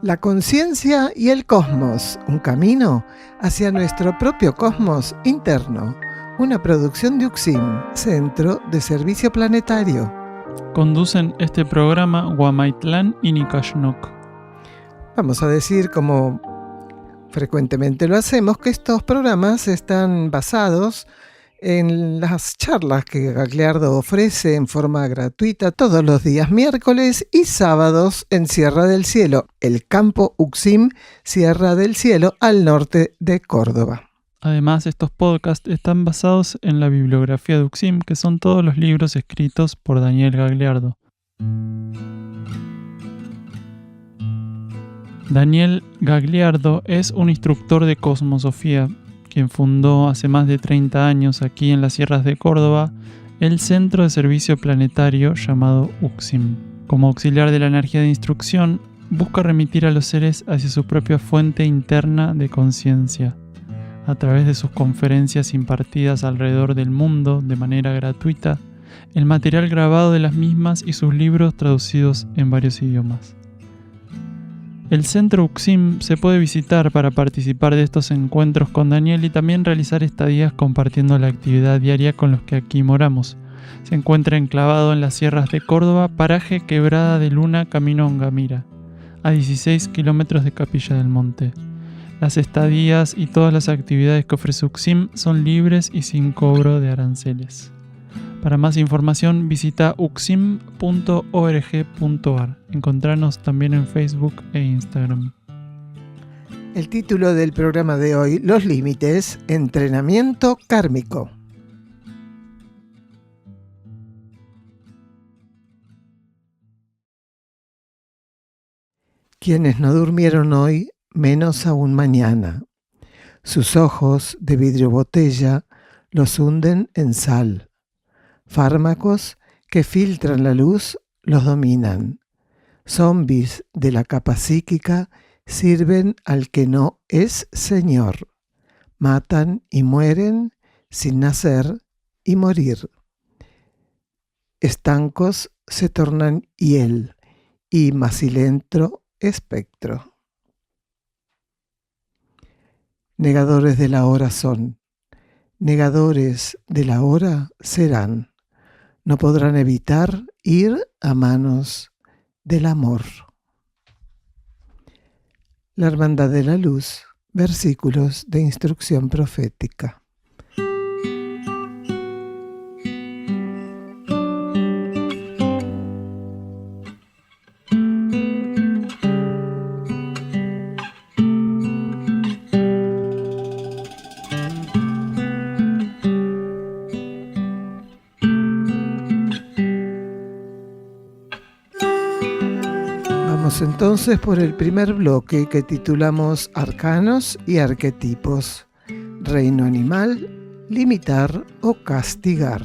La conciencia y el cosmos, un camino hacia nuestro propio cosmos interno. Una producción de UXIM, Centro de Servicio Planetario. Conducen este programa Huamaitlán y Nicashnok. Vamos a decir, como frecuentemente lo hacemos, que estos programas están basados en las charlas que Gagliardo ofrece en forma gratuita todos los días miércoles y sábados en Sierra del Cielo, el campo UXIM Sierra del Cielo al norte de Córdoba. Además, estos podcasts están basados en la bibliografía de UXIM, que son todos los libros escritos por Daniel Gagliardo. Daniel Gagliardo es un instructor de cosmosofía, quien fundó hace más de 30 años aquí en las sierras de Córdoba el Centro de Servicio Planetario llamado UXIM. Como auxiliar de la energía de instrucción, busca remitir a los seres hacia su propia fuente interna de conciencia. A través de sus conferencias impartidas alrededor del mundo de manera gratuita, el material grabado de las mismas y sus libros traducidos en varios idiomas. El Centro UXIM se puede visitar para participar de estos encuentros con Daniel y también realizar estadías compartiendo la actividad diaria con los que aquí moramos. Se encuentra enclavado en las sierras de Córdoba, paraje Quebrada de Luna, camino a Ongamira, a 16 kilómetros de Capilla del Monte. Las estadías y todas las actividades que ofrece UXIM son libres y sin cobro de aranceles. Para más información visita uxim.org.ar. Encontrarnos también en Facebook e Instagram. El título del programa de hoy, Los límites, entrenamiento kármico. Quienes no durmieron hoy, menos aún mañana. Sus ojos de vidrio botella los hunden en sal. Fármacos que filtran la luz los dominan. Zombies de la capa psíquica sirven al que no es señor. Matan y mueren sin nacer y morir. Estancos se tornan hiel y macilentro espectro. Negadores de la hora son. Negadores de la hora serán. No podrán evitar ir a manos del amor. La Hermandad de la Luz, versículos de instrucción profética. Entonces por el primer bloque que titulamos Arcanos y Arquetipos, Reino Animal, Limitar o Castigar.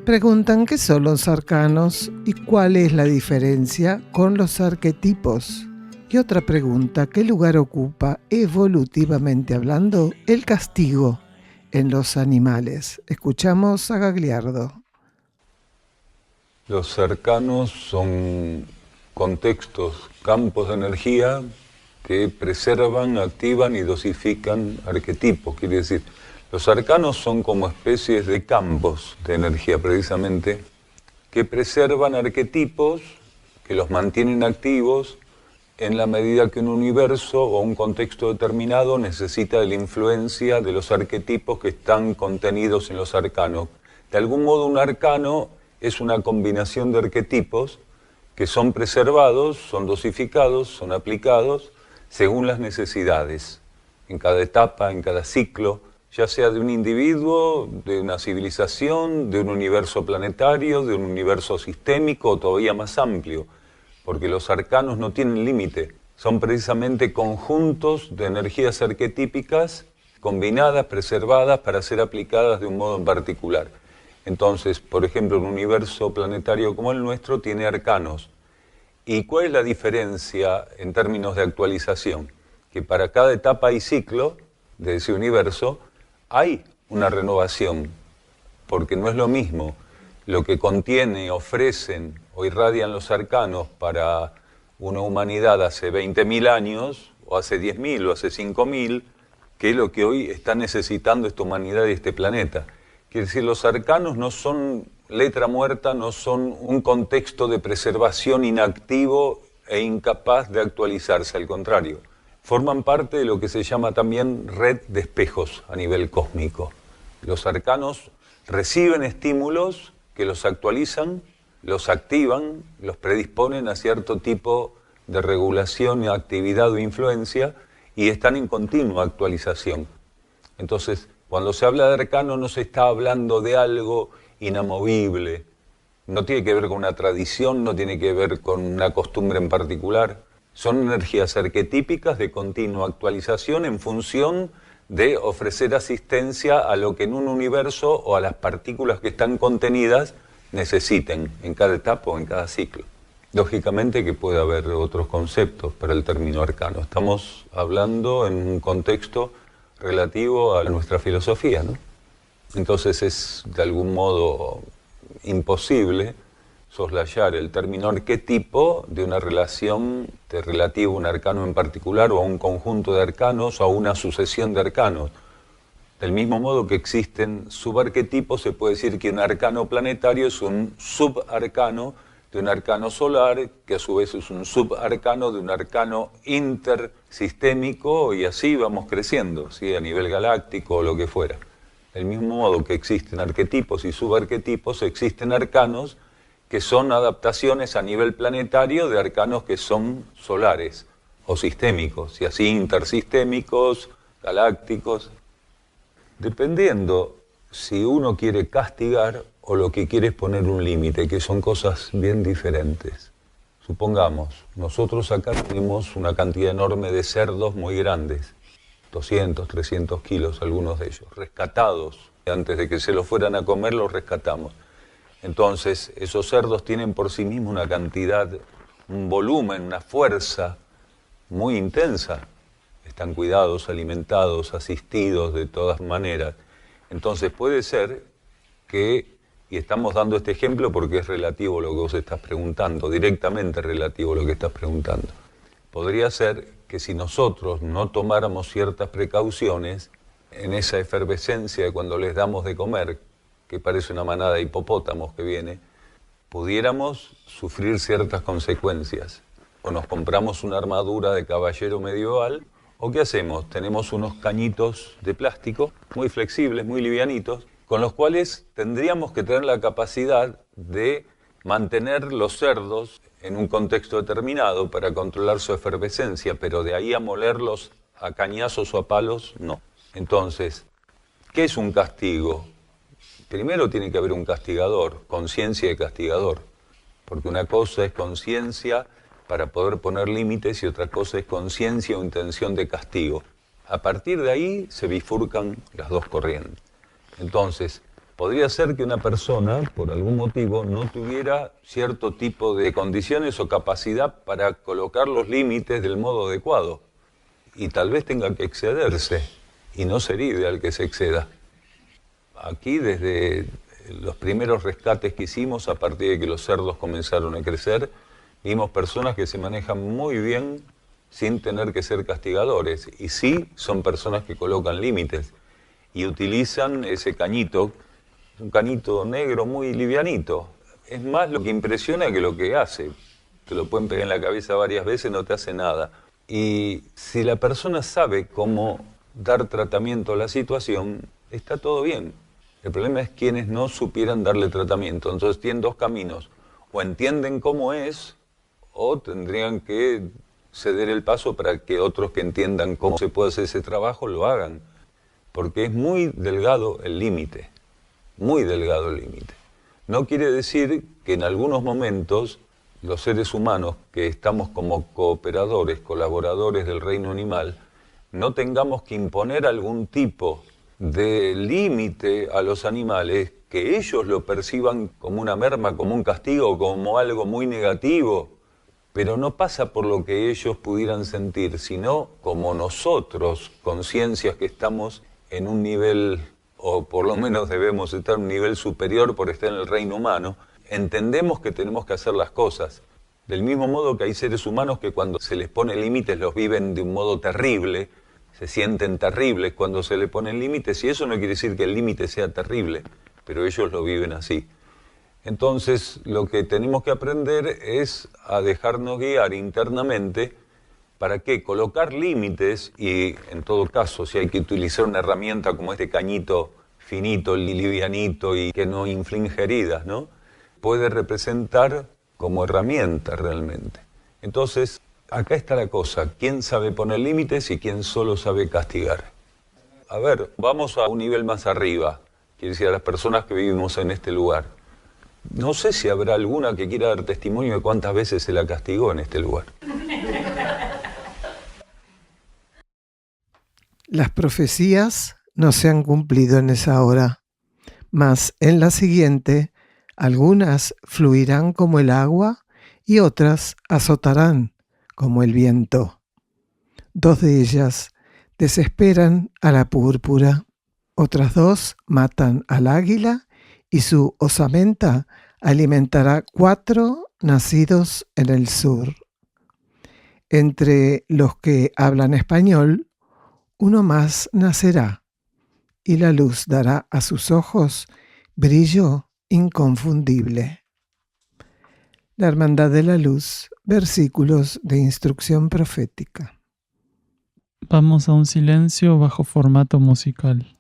Preguntan qué son los arcanos y cuál es la diferencia con los arquetipos. Y otra pregunta, ¿qué lugar ocupa evolutivamente hablando el castigo en los animales? Escuchamos a Gagliardo. Los arcanos son contextos, campos de energía que preservan, activan y dosifican arquetipos. Quiere decir, los arcanos son como especies de campos de energía precisamente que preservan arquetipos, que los mantienen activos en la medida que un universo o un contexto determinado necesita de la influencia de los arquetipos que están contenidos en los arcanos. De algún modo un arcano es una combinación de arquetipos que son preservados, son dosificados, son aplicados según las necesidades, en cada etapa, en cada ciclo, ya sea de un individuo, de una civilización, de un universo planetario, de un universo sistémico o todavía más amplio, porque los arcanos no tienen límite, son precisamente conjuntos de energías arquetípicas combinadas, preservadas para ser aplicadas de un modo en particular. Entonces, por ejemplo, un universo planetario como el nuestro tiene arcanos. ¿Y cuál es la diferencia en términos de actualización? Que para cada etapa y ciclo de ese universo hay una renovación, porque no es lo mismo lo que contiene, ofrecen o irradian los arcanos para una humanidad hace 20.000 años, o hace 10.000, o hace 5.000, que es lo que hoy está necesitando esta humanidad y este planeta. Quiere decir, los arcanos no son letra muerta, no son un contexto de preservación inactivo e incapaz de actualizarse, al contrario. Forman parte de lo que se llama también red de espejos a nivel cósmico. Los arcanos reciben estímulos que los actualizan, los activan, los predisponen a cierto tipo de regulación, actividad o influencia, y están en continua actualización. Entonces, cuando se habla de arcano no se está hablando de algo inamovible, no tiene que ver con una tradición, no tiene que ver con una costumbre en particular. Son energías arquetípicas de continua actualización en función de ofrecer asistencia a lo que en un universo o a las partículas que están contenidas necesiten en cada etapa o en cada ciclo. Lógicamente que puede haber otros conceptos para el término arcano. Estamos hablando en un contexto relativo a nuestra filosofía, ¿no? Entonces es de algún modo imposible soslayar el término arquetipo de una relación relativa a un arcano en particular o a un conjunto de arcanos o a una sucesión de arcanos. Del mismo modo que existen subarquetipos, se puede decir que un arcano planetario es un subarcano de un arcano solar, que a su vez es un subarcano de un arcano intersistémico, y así vamos creciendo, ¿sí? A nivel galáctico o lo que fuera. Del mismo modo que existen arquetipos y subarquetipos, existen arcanos que son adaptaciones a nivel planetario de arcanos que son solares o sistémicos, y así intersistémicos, galácticos. Dependiendo si uno quiere castigar o lo que quiere es poner un límite, que son cosas bien diferentes. Supongamos, nosotros acá tenemos una cantidad enorme de cerdos muy grandes, 200, 300 kilos algunos de ellos, rescatados. Antes de que se los fueran a comer, los rescatamos. Entonces, esos cerdos tienen por sí mismos una cantidad, un volumen, una fuerza muy intensa. Están cuidados, alimentados, asistidos de todas maneras. Entonces puede ser que, y estamos dando este ejemplo porque es relativo a lo que vos estás preguntando, directamente relativo a lo que estás preguntando. Podría ser que si nosotros no tomáramos ciertas precauciones, en esa efervescencia de cuando les damos de comer, que parece una manada de hipopótamos que viene, pudiéramos sufrir ciertas consecuencias. O nos compramos una armadura de caballero medieval, o ¿qué hacemos? Tenemos unos cañitos de plástico muy flexibles, muy livianitos, con los cuales tendríamos que tener la capacidad de mantener los cerdos en un contexto determinado para controlar su efervescencia, pero de ahí a molerlos a cañazos o a palos, no. Entonces, ¿qué es un castigo? Primero tiene que haber un castigador, conciencia de castigador, porque una cosa es conciencia para poder poner límites y otra cosa es conciencia o intención de castigo. A partir de ahí se bifurcan las dos corrientes. Entonces, podría ser que una persona, por algún motivo, no tuviera cierto tipo de condiciones o capacidad para colocar los límites del modo adecuado, y tal vez tenga que excederse, y no sería ideal que se exceda. Aquí, desde los primeros rescates que hicimos, a partir de que los cerdos comenzaron a crecer, vimos personas que se manejan muy bien sin tener que ser castigadores, y sí son personas que colocan límites y utilizan ese cañito, un cañito negro muy livianito. Es más lo que impresiona que lo que hace. Te lo pueden pegar en la cabeza varias veces, no te hace nada. Y si la persona sabe cómo dar tratamiento a la situación, está todo bien. El problema es quienes no supieran darle tratamiento. Entonces tienen dos caminos: o entienden cómo es, o tendrían que ceder el paso para que otros que entiendan cómo se puede hacer ese trabajo lo hagan. Porque es muy delgado el límite, muy delgado el límite. No quiere decir que en algunos momentos los seres humanos que estamos como cooperadores, colaboradores del reino animal, no tengamos que imponer algún tipo de límite a los animales, que ellos lo perciban como una merma, como un castigo, como algo muy negativo, pero no pasa por lo que ellos pudieran sentir, sino como nosotros, conciencias que estamos en un nivel, o por lo menos debemos estar en un nivel superior por estar en el reino humano, entendemos que tenemos que hacer las cosas. Del mismo modo que hay seres humanos que cuando se les pone límites los viven de un modo terrible, se sienten terribles cuando se les ponen límites, y eso no quiere decir que el límite sea terrible, pero ellos lo viven así. Entonces, lo que tenemos que aprender es a dejarnos guiar internamente para que colocar límites, y en todo caso, si hay que utilizar una herramienta como este cañito finito, livianito y que no inflige heridas, ¿no? Puede representar como herramienta realmente. Entonces, acá está la cosa, ¿quién sabe poner límites y quién solo sabe castigar? A ver, vamos a un nivel más arriba, quiere decir a las personas que vivimos en este lugar. No sé si habrá alguna que quiera dar testimonio de cuántas veces se la castigó en este lugar. Las profecías no se han cumplido en esa hora, mas en la siguiente algunas fluirán como el agua y otras azotarán como el viento. 2 de ellas desesperan a la púrpura, otras 2 matan al águila y su osamenta alimentará 4 nacidos en el sur. Entre los que hablan español, uno más nacerá, y la luz dará a sus ojos brillo inconfundible. La Hermandad de la Luz, versículos de instrucción profética. Vamos a un silencio bajo formato musical.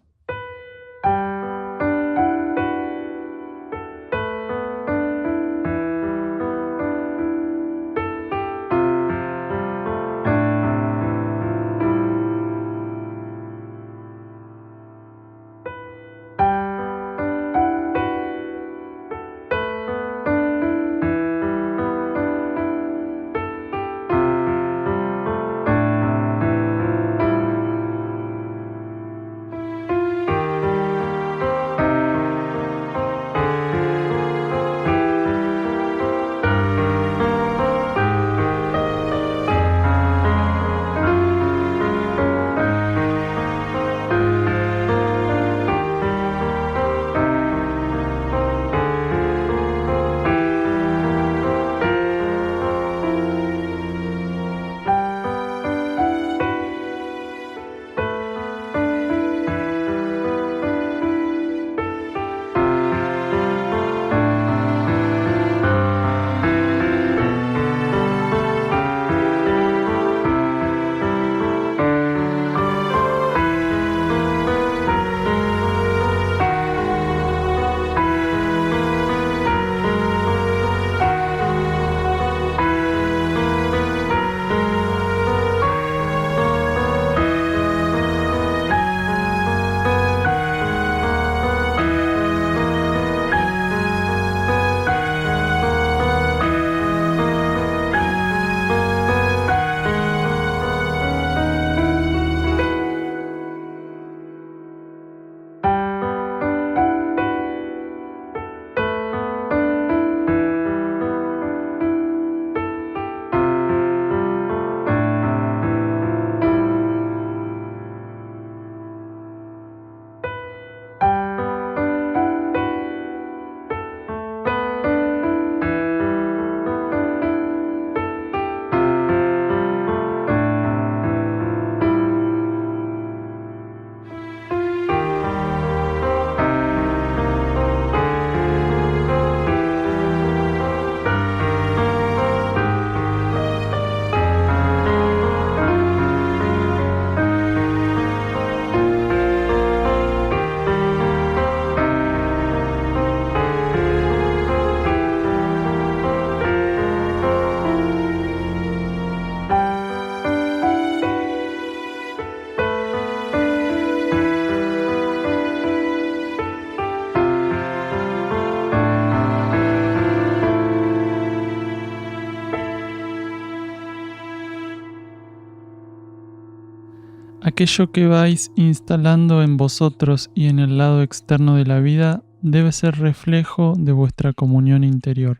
Aquello que vais instalando en vosotros y en el lado externo de la vida debe ser reflejo de vuestra comunión interior.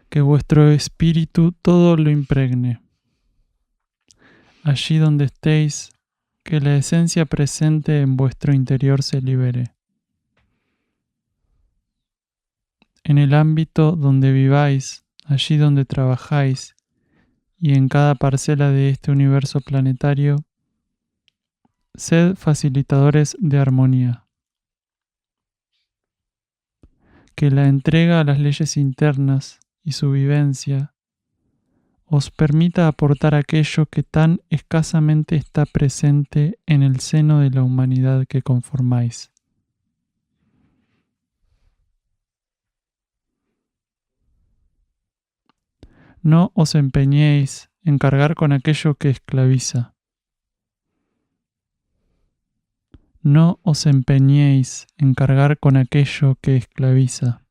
Que vuestro espíritu todo lo impregne. Allí donde estéis, que la esencia presente en vuestro interior se libere. en el ámbito donde viváis, allí donde trabajáis y en cada parcela de este universo planetario, sed facilitadores de armonía. Que la entrega a las leyes internas y su vivencia os permita aportar aquello que tan escasamente está presente en el seno de la humanidad que conformáis. No os empeñéis en cargar con aquello que esclaviza. No os empeñéis en cargar con aquello que esclaviza.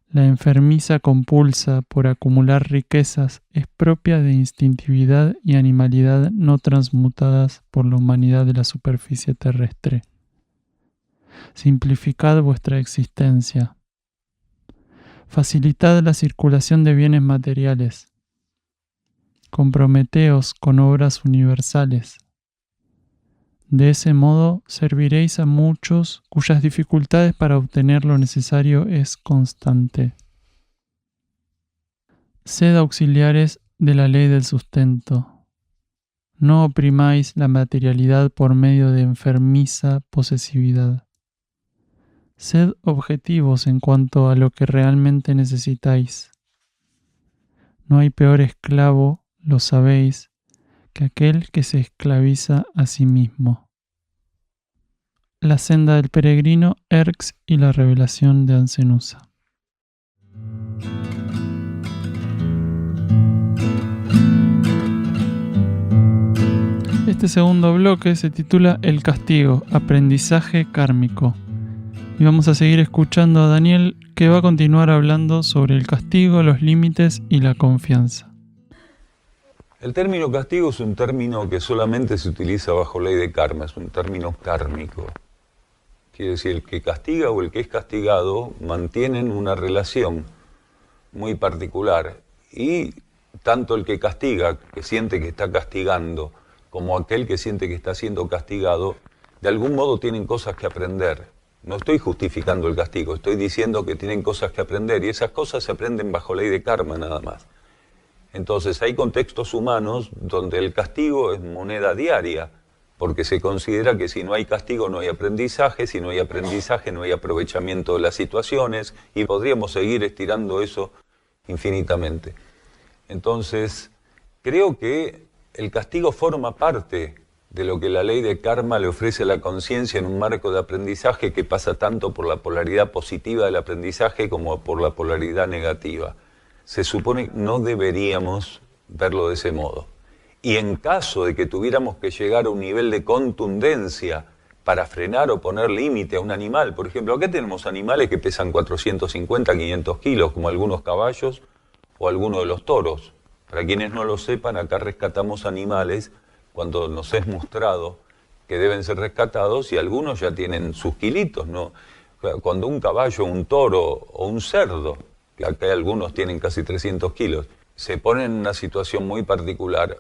La enfermiza compulsa por acumular riquezas es propia de instintividad y animalidad no transmutadas por la humanidad de la superficie terrestre. Simplificad vuestra existencia. Facilitad la circulación de bienes materiales. Comprometeos con obras universales. De ese modo serviréis a muchos cuyas dificultades para obtener lo necesario es constante. Sed auxiliares de la ley del sustento. No oprimáis la materialidad por medio de enfermiza posesividad. Sed objetivos en cuanto a lo que realmente necesitáis. No hay peor esclavo, lo sabéis, que aquel que se esclaviza a sí mismo. La senda del peregrino, Erx y la revelación de Ancenusa. Este segundo bloque se titula El castigo, aprendizaje kármico. Y vamos a seguir escuchando a Daniel, que va a continuar hablando sobre el castigo, los límites y la confianza. El término castigo es un término que solamente se utiliza bajo ley de karma, es un término kármico. Quiere decir, el que castiga o el que es castigado mantienen una relación muy particular. Y tanto el que castiga, que siente que está castigando, como aquel que siente que está siendo castigado, de algún modo tienen cosas que aprender. No estoy justificando el castigo, estoy diciendo que tienen cosas que aprender y esas cosas se aprenden bajo ley de karma nada más. Entonces hay contextos humanos donde el castigo es moneda diaria, porque se considera que si no hay castigo no hay aprendizaje, si no hay aprendizaje no hay aprovechamiento de las situaciones y podríamos seguir estirando eso infinitamente. Entonces, creo que el castigo forma parte de lo que la ley de karma le ofrece a la conciencia en un marco de aprendizaje que pasa tanto por la polaridad positiva del aprendizaje como por la polaridad negativa. Se supone que no deberíamos verlo de ese modo. Y en caso de que tuviéramos que llegar a un nivel de contundencia para frenar o poner límite a un animal, por ejemplo, acá tenemos animales que pesan 450, 500 kilos, como algunos caballos o algunos de los toros. Para quienes no lo sepan, acá rescatamos animales cuando nos es mostrado que deben ser rescatados y algunos ya tienen sus kilitos, ¿no? Cuando un caballo, un toro o un cerdo, que acá algunos tienen casi 300 kilos, se ponen en una situación muy particular,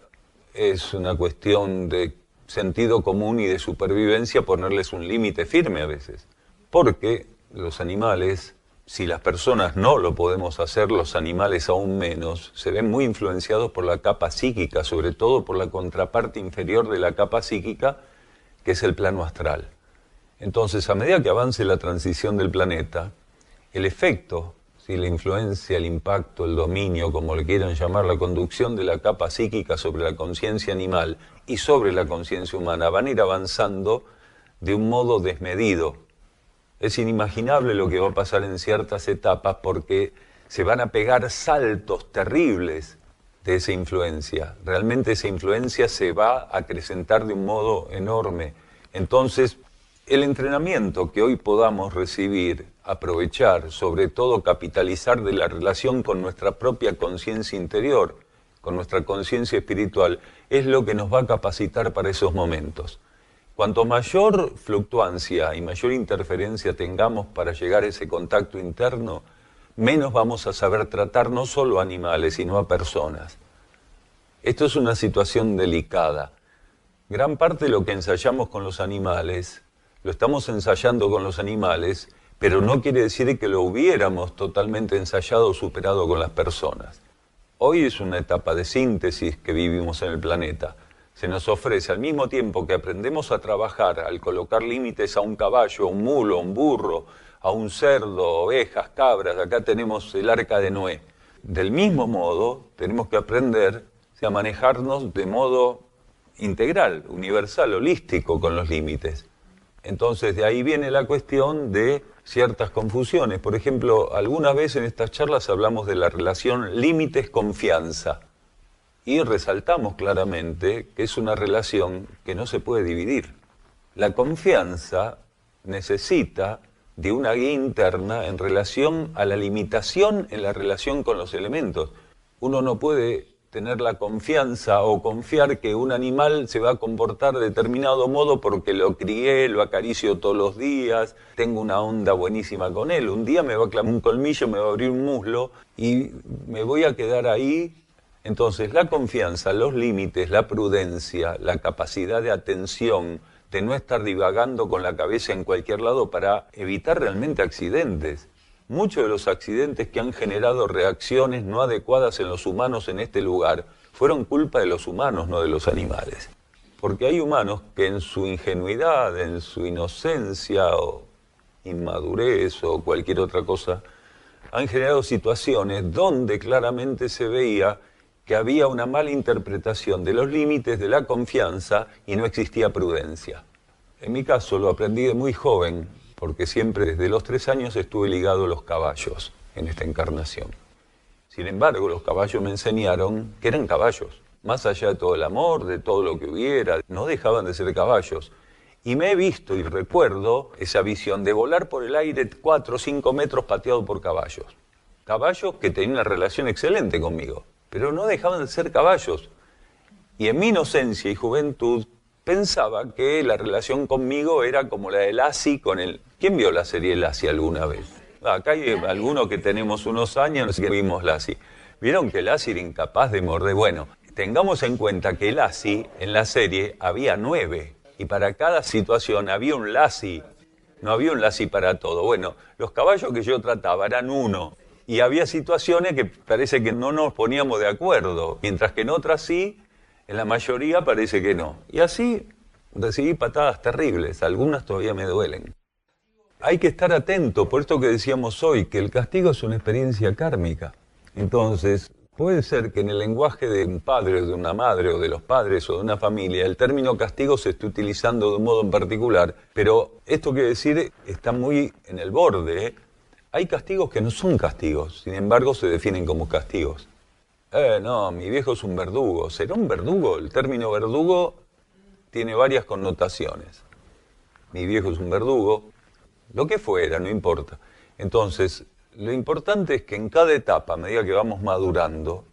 es una cuestión de sentido común y de supervivencia ponerles un límite firme a veces. Porque los animales, si las personas no lo podemos hacer, los animales aún menos, se ven muy influenciados por la capa psíquica, sobre todo por la contraparte inferior de la capa psíquica, que es el plano astral. Entonces, a medida que avance la transición del planeta, el efecto, la influencia, el impacto, el dominio, como le quieran llamar, la conducción de la capa psíquica sobre la conciencia animal y sobre la conciencia humana, van a ir avanzando de un modo desmedido. Es inimaginable lo que va a pasar en ciertas etapas porque se van a pegar saltos terribles de esa influencia. Realmente esa influencia se va a acrecentar de un modo enorme. Entonces, el entrenamiento que hoy podamos recibir, aprovechar, sobre todo capitalizar de la relación con nuestra propia conciencia interior, con nuestra conciencia espiritual, es lo que nos va a capacitar para esos momentos. Cuanto mayor fluctuancia y mayor interferencia tengamos para llegar a ese contacto interno, menos vamos a saber tratar no solo a animales, sino a personas. Esto es una situación delicada. Gran parte de lo que ensayamos con los animales, lo estamos ensayando con los animales pero no quiere decir que lo hubiéramos totalmente ensayado o superado con las personas. Hoy es una etapa de síntesis que vivimos en el planeta. Se nos ofrece al mismo tiempo que aprendemos a trabajar al colocar límites a un caballo, a un mulo, a un burro, a un cerdo, ovejas, cabras. Acá tenemos el arca de Noé. Del mismo modo, tenemos que aprender a manejarnos de modo integral, universal, holístico con los límites. Entonces, de ahí viene la cuestión de ciertas confusiones. Por ejemplo, alguna vez en estas charlas hablamos de la relación límites-confianza y resaltamos claramente que es una relación que no se puede dividir. La confianza necesita de una guía interna en relación a la limitación en la relación con los elementos. Uno no puede tener la confianza o confiar que un animal se va a comportar de determinado modo porque lo crié, lo acaricio todos los días, tengo una onda buenísima con él. Un día me va a clavar un colmillo, me va a abrir un muslo y me voy a quedar ahí. Entonces la confianza, los límites, la prudencia, la capacidad de atención, de no estar divagando con la cabeza en cualquier lado para evitar realmente accidentes. Muchos de los accidentes que han generado reacciones no adecuadas en los humanos en este lugar fueron culpa de los humanos, no de los animales. Porque hay humanos que en su ingenuidad, en su inocencia o inmadurez o cualquier otra cosa, han generado situaciones donde claramente se veía que había una mala interpretación de los límites de la confianza y no existía prudencia. En mi caso lo aprendí de muy joven, porque siempre desde los 3 años estuve ligado a los caballos en esta encarnación. Sin embargo, los caballos me enseñaron que eran caballos. Más allá de todo el amor, de todo lo que hubiera, no dejaban de ser caballos. Y me he visto y recuerdo esa visión de volar por el aire 4 o 5 metros pateado por caballos. Caballos que tenían una relación excelente conmigo, pero no dejaban de ser caballos. Y en mi inocencia y juventud pensaba que la relación conmigo era como la de Lassie con el... ¿Quién vio la serie Lassie alguna vez? Acá hay algunos que tenemos unos años que vimos Lassie. ¿Vieron que Lassie era incapaz de morder? Bueno, tengamos en cuenta que Lassie en la serie había 9 y para cada situación había un Lassie. No había un Lassie para todo. Bueno, los caballos que yo trataba eran 1 y había situaciones que parece que no nos poníamos de acuerdo, mientras que en otras sí, en la mayoría parece que no. Y así recibí patadas terribles, algunas todavía me duelen. Hay que estar atento, por esto que decíamos hoy, que el castigo es una experiencia kármica. Entonces, puede ser que en el lenguaje de un padre, de una madre, o de los padres, o de una familia, el término castigo se esté utilizando de un modo en particular, pero esto quiere decir, está muy en el borde. Hay castigos que no son castigos, sin embargo se definen como castigos. No, mi viejo es un verdugo. ¿Será un verdugo? El término verdugo tiene varias connotaciones. Mi viejo es un verdugo. Lo que fuera, no importa. Entonces, lo importante es que en cada etapa, a medida que vamos madurando,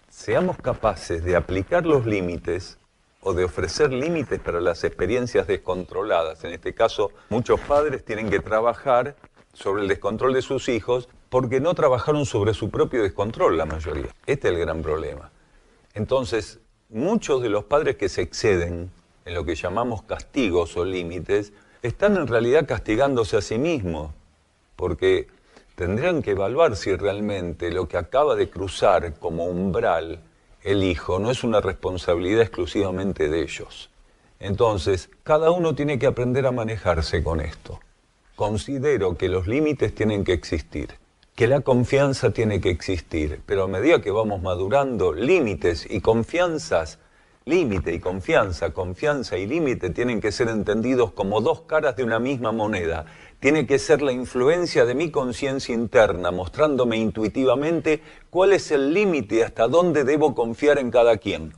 seamos capaces de aplicar los límites o de ofrecer límites para las experiencias descontroladas. En este caso, muchos padres tienen que trabajar sobre el descontrol de sus hijos porque no trabajaron sobre su propio descontrol la mayoría. Este es el gran problema. Entonces, muchos de los padres que se exceden en lo que llamamos castigos o límites, están en realidad castigándose a sí mismos, porque tendrían que evaluar si realmente lo que acaba de cruzar como umbral el hijo no es una responsabilidad exclusivamente de ellos. Entonces, cada uno tiene que aprender a manejarse con esto. Considero que los límites tienen que existir, que la confianza tiene que existir, pero a medida que vamos madurando, límites y confianzas, límite y confianza y límite tienen que ser entendidos como 2 caras de una misma moneda. Tiene que ser la influencia de mi conciencia interna, mostrándome intuitivamente cuál es el límite y hasta dónde debo confiar en cada quien.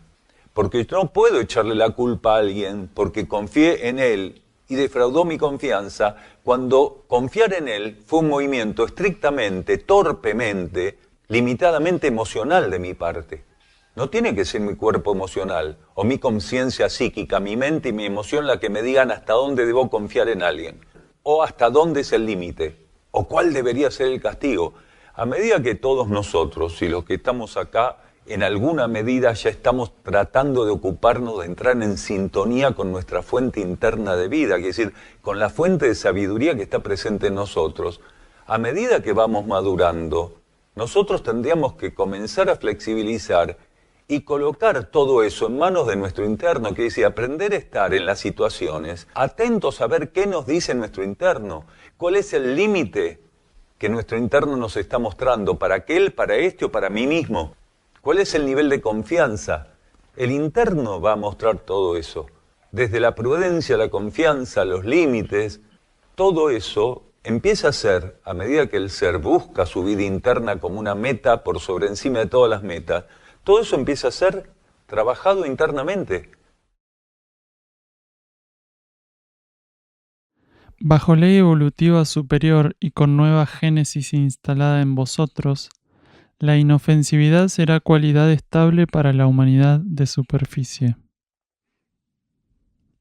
Porque yo no puedo echarle la culpa a alguien porque confié en él y defraudó mi confianza, cuando confiar en él fue un movimiento estrictamente, torpemente, limitadamente emocional de mi parte. No tiene que ser mi cuerpo emocional o mi conciencia psíquica, mi mente y mi emoción la que me digan hasta dónde debo confiar en alguien, o hasta dónde es el límite, o cuál debería ser el castigo. A medida que todos nosotros y los que estamos acá en alguna medida ya estamos tratando de ocuparnos de entrar en sintonía con nuestra fuente interna de vida, es decir, con la fuente de sabiduría que está presente en nosotros. A medida que vamos madurando, nosotros tendríamos que comenzar a flexibilizar y colocar todo eso en manos de nuestro interno, que es decir, aprender a estar en las situaciones, atentos a ver qué nos dice nuestro interno, cuál es el límite que nuestro interno nos está mostrando, para aquel, para este o para mí mismo. ¿Cuál es el nivel de confianza? El interno va a mostrar todo eso. Desde la prudencia, la confianza, los límites, todo eso empieza a ser, a medida que el ser busca su vida interna como una meta por sobre encima de todas las metas, todo eso empieza a ser trabajado internamente. Bajo ley evolutiva superior y con nueva génesis instalada en vosotros, la inofensividad será cualidad estable para la humanidad de superficie.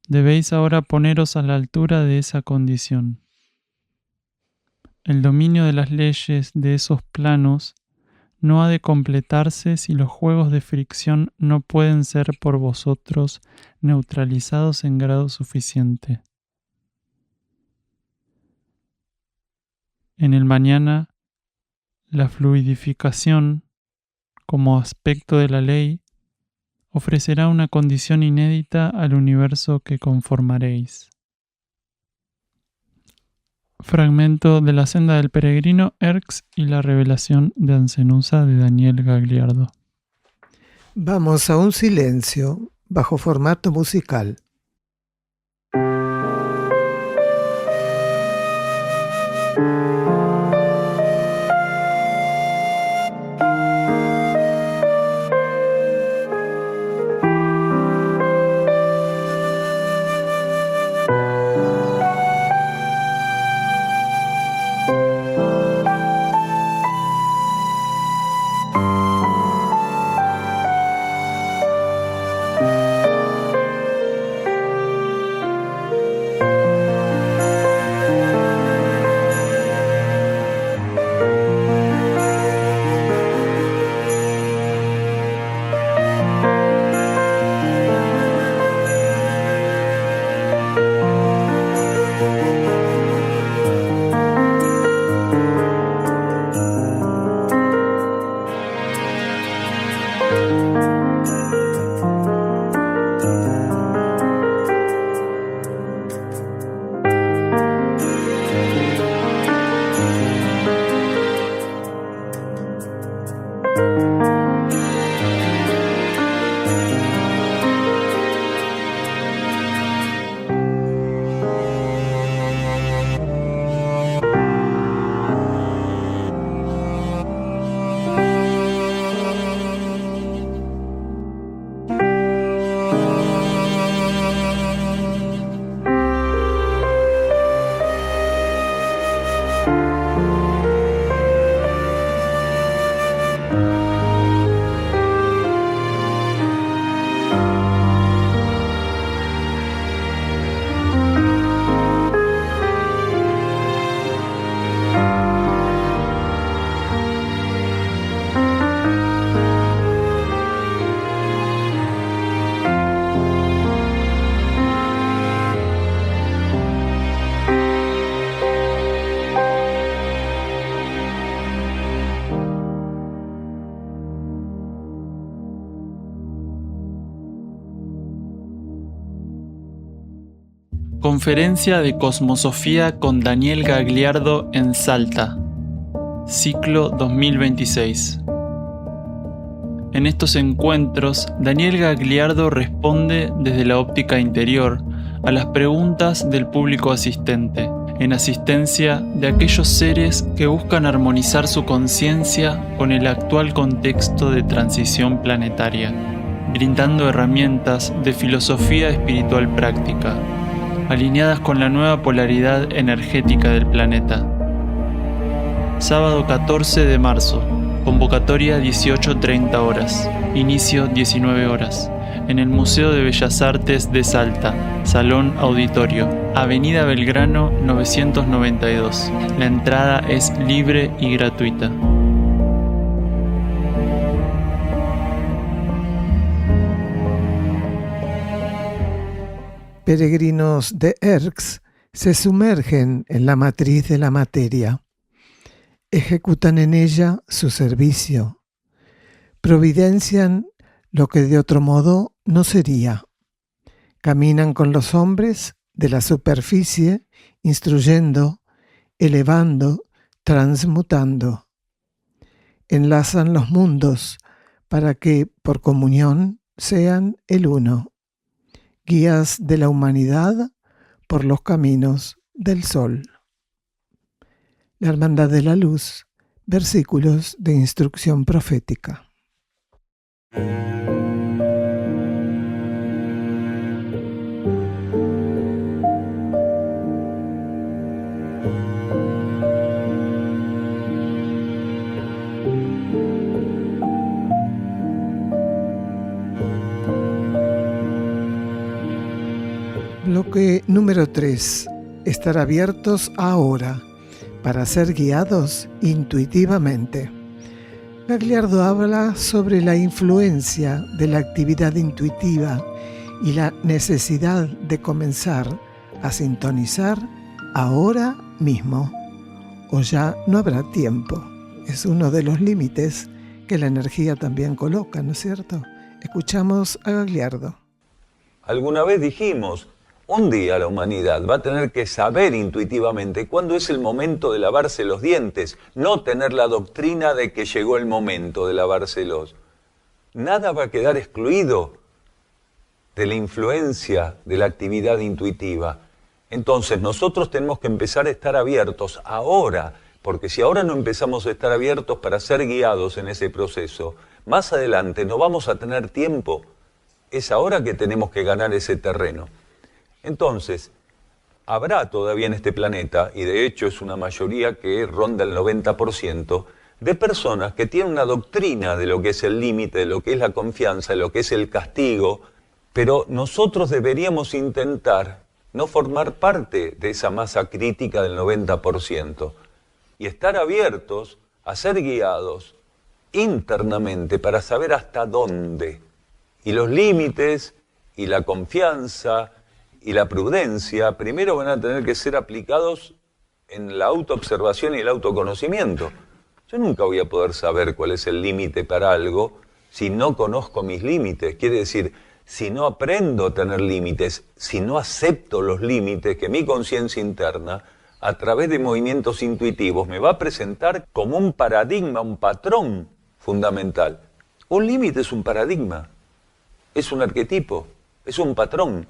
Debéis ahora poneros a la altura de esa condición. El dominio de las leyes de esos planos no ha de completarse si los juegos de fricción no pueden ser por vosotros neutralizados en grado suficiente. En el mañana, la fluidificación, como aspecto de la ley, ofrecerá una condición inédita al universo que conformaréis. Fragmento de La senda del peregrino, Erx y la revelación de Ancenusa de Daniel Gagliardo. Vamos a un silencio bajo formato musical. Conferencia de Cosmosofía con Daniel Gagliardo en Salta. Ciclo 2026. En estos encuentros, Daniel Gagliardo responde desde la óptica interior a las preguntas del público asistente, en asistencia de aquellos seres que buscan armonizar su conciencia con el actual contexto de transición planetaria, brindando herramientas de filosofía espiritual práctica, alineadas con la nueva polaridad energética del planeta. Sábado 14 de marzo, convocatoria 18:30 horas, inicio 19 horas, en el Museo de Bellas Artes de Salta, Salón Auditorio, Avenida Belgrano 992. La entrada es libre y gratuita. Peregrinos de Erx se sumergen en la matriz de la materia, ejecutan en ella su servicio, providencian lo que de otro modo no sería, caminan con los hombres de la superficie, instruyendo, elevando, transmutando. Enlazan los mundos para que, por comunión, sean el uno, guías de la humanidad por los caminos del sol. La Hermandad de la Luz, versículos de instrucción profética. Bloque número 3. Estar abiertos ahora para ser guiados intuitivamente. Gagliardo habla sobre la influencia de la actividad intuitiva y la necesidad de comenzar a sintonizar ahora mismo, o ya no habrá tiempo. Es uno de los límites que la energía también coloca, ¿no es cierto? Escuchamos a Gagliardo. Alguna vez dijimos, un día la humanidad va a tener que saber intuitivamente cuándo es el momento de lavarse los dientes, no tener la doctrina de que llegó el momento de lavárselos. Nada va a quedar excluido de la influencia de la actividad intuitiva. Entonces nosotros tenemos que empezar a estar abiertos ahora, porque si ahora no empezamos a estar abiertos para ser guiados en ese proceso, más adelante no vamos a tener tiempo. Es ahora que tenemos que ganar ese terreno. Entonces, habrá todavía en este planeta, y de hecho es una mayoría que ronda el 90%, de personas que tienen una doctrina de lo que es el límite, de lo que es la confianza, de lo que es el castigo, pero nosotros deberíamos intentar no formar parte de esa masa crítica del 90% y estar abiertos a ser guiados internamente para saber hasta dónde. Y los límites y la confianza y la prudencia primero van a tener que ser aplicados en la autoobservación y el autoconocimiento. Yo nunca voy a poder saber cuál es el límite para algo si no conozco mis límites. Quiere decir, si no aprendo a tener límites, si no acepto los límites que mi conciencia interna, a través de movimientos intuitivos, me va a presentar como un paradigma, un patrón fundamental. Un límite es un paradigma, es un arquetipo, es un patrón.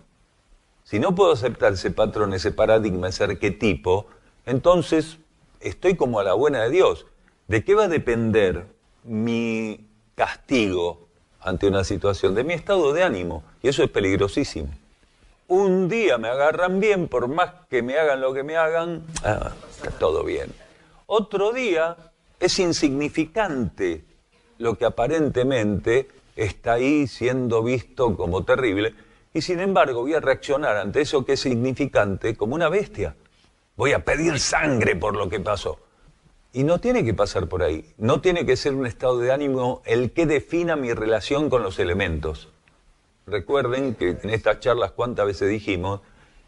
Si no puedo aceptar ese patrón, ese paradigma, ese arquetipo, entonces estoy como a la buena de Dios. ¿De qué va a depender mi castigo ante una situación? De mi estado de ánimo. Y eso es peligrosísimo. Un día me agarran bien, por más que me hagan lo que me hagan, está todo bien. Otro día es insignificante lo que aparentemente está ahí siendo visto como terrible. Y sin embargo voy a reaccionar ante eso que es significante como una bestia. Voy a pedir sangre por lo que pasó. Y no tiene que pasar por ahí. No tiene que ser un estado de ánimo el que defina mi relación con los elementos. Recuerden que en estas charlas cuántas veces dijimos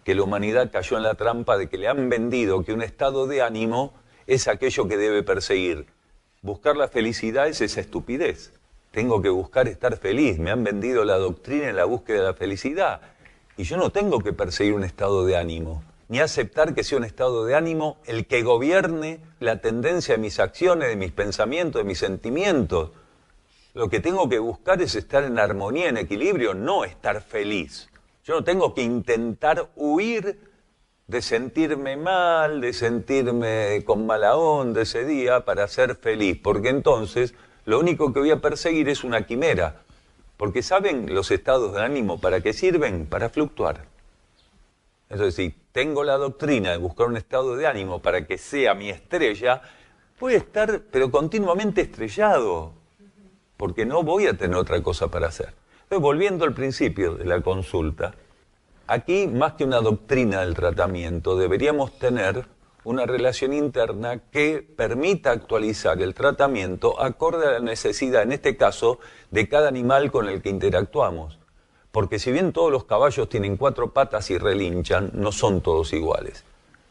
que la humanidad cayó en la trampa de que le han vendido que un estado de ánimo es aquello que debe perseguir. Buscar la felicidad es esa estupidez. Tengo que buscar estar feliz. Me han vendido la doctrina en la búsqueda de la felicidad. Y yo no tengo que perseguir un estado de ánimo, ni aceptar que sea un estado de ánimo el que gobierne la tendencia de mis acciones, de mis pensamientos, de mis sentimientos. Lo que tengo que buscar es estar en armonía, en equilibrio, no estar feliz. Yo no tengo que intentar huir de sentirme mal, de sentirme con mala onda ese día para ser feliz, porque entonces lo único que voy a perseguir es una quimera, porque ¿saben los estados de ánimo para qué sirven? Para fluctuar. Entonces, si tengo la doctrina de buscar un estado de ánimo para que sea mi estrella, voy a estar, pero continuamente estrellado, porque no voy a tener otra cosa para hacer. Entonces, volviendo al principio de la consulta, aquí, más que una doctrina del tratamiento, deberíamos tener una relación interna que permita actualizar el tratamiento acorde a la necesidad, en este caso, de cada animal con el que interactuamos. Porque si bien todos los caballos tienen 4 patas y relinchan, no son todos iguales.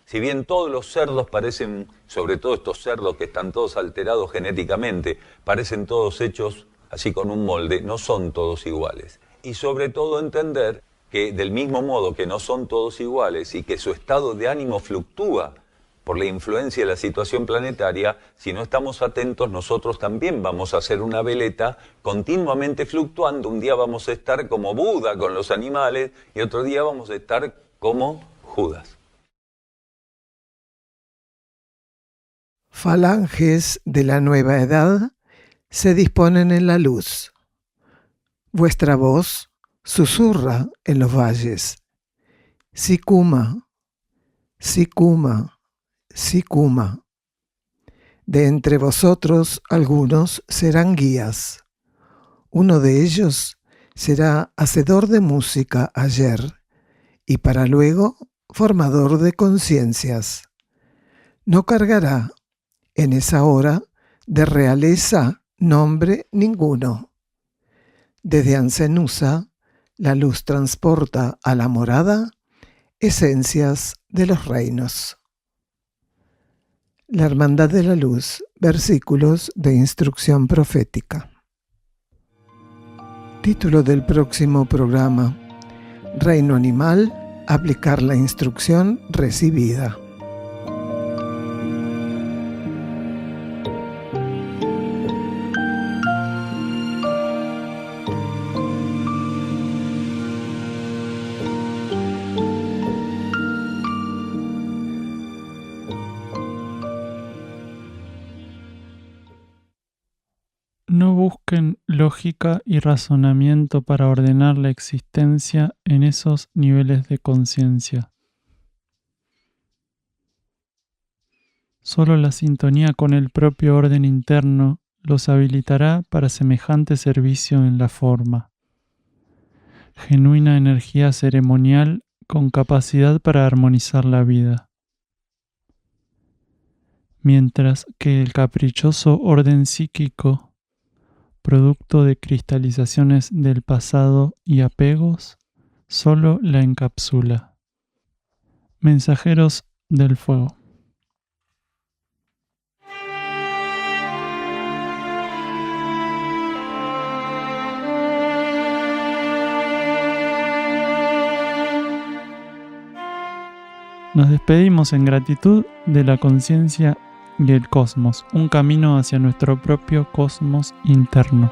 Si bien todos los cerdos parecen, sobre todo estos cerdos que están todos alterados genéticamente, parecen todos hechos así con un molde, no son todos iguales. Y sobre todo entender que del mismo modo que no son todos iguales y que su estado de ánimo fluctúa por la influencia de la situación planetaria, si no estamos atentos, nosotros también vamos a ser una veleta continuamente fluctuando. Un día vamos a estar como Buda con los animales y otro día vamos a estar como Judas. Falanges de la nueva edad se disponen en la luz. Vuestra voz susurra en los valles. Sicuma, sicuma, sicuma. De entre vosotros algunos serán guías. Uno de ellos será hacedor de música ayer y para luego formador de conciencias. No cargará en esa hora de realeza nombre ninguno. Desde Ancenusa, la luz transporta a la morada esencias de los reinos. La Hermandad de la Luz, versículos de instrucción profética. Título del próximo programa: Reino Animal, aplicar la instrucción recibida. No busquen lógica y razonamiento para ordenar la existencia en esos niveles de conciencia. Solo la sintonía con el propio orden interno los habilitará para semejante servicio en la forma. Genuina energía ceremonial con capacidad para armonizar la vida. Mientras que el caprichoso orden psíquico, producto de cristalizaciones del pasado y apegos, solo la encapsula. Mensajeros del fuego. Nos despedimos en gratitud de la conciencia y el cosmos, un camino hacia nuestro propio cosmos interno.